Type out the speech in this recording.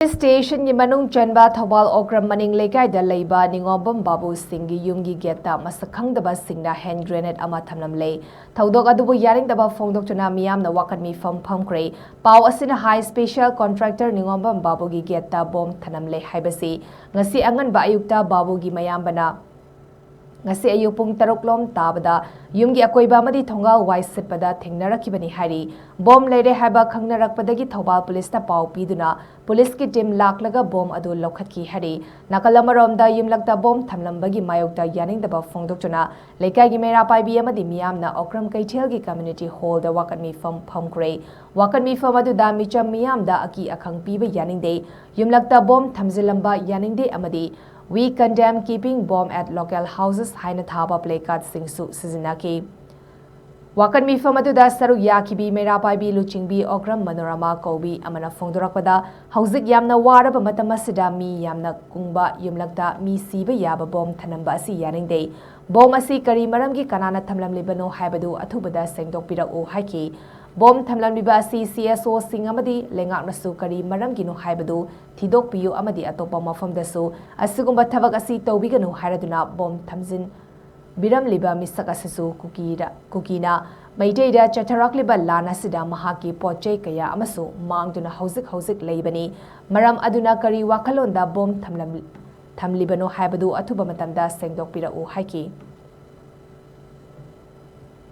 Station Manung CHANBA THOUBAL OKRAM maning LEIKAI da LEIBA Ningombam Babu Singh Yumgi geta Masak Khangdaba Singna hand grenade ama Thanamle Thaudok adubu yaringdaba phongdoktuna miyamna wakanmi phangkre pau asina high special contractor Ningombam Babu gi geta bom Thanamle haibasi ngasi anganba ayukta Babu gi mayambana ngasi ayuk pung taruklom tabada yumgi akoiba amadi thongal wai sitpada thengnarakibani hari bom leire haiba khangnarakpadagi Thoubal police ta pau piduna police ki team laklaga bom adu lokhatki hari nakalamaromda yumlakta bom thamlambagi mayokta yaningdaba phongdokchuna leikai gi mera paibi amadi miyamna OKRAM kaithel gi community hall da wakanmi phangkre wakanmi adu da micham miyamda aki akhang piba yaningde yumlakta bom thamjilamba yaningde amadi We condemn keeping bomb at local houses haina thaba placard singsu sizinaki. Wakan mi famatuda saru yakibi mera paibi luchingbi OKRAM manorama kobi amana phongdorakpada hauzik yamna waraba matamasida mi yamna kungba yumlakta mi siba yaba bom thanamba asi yaningde bom asi kari maramgi kanana thamlamlibano haibadu athubada sengdokpirau haiki bom thamlamliba asi CSO singamadi lengaknasu kari maramginu haibadu thidokpiyu amadi atopa mafamdasu asigumba thabak asi tawbiganu hairaduna bom thamjin biramliba misak asisu kukina maiteida chatharakliba lana sida mahaki pochei kaya amasu mangduna hauzik leibani maram aduna kari wakalonda bom thamlibano haibadu athuba matamda sengdokpirau haiki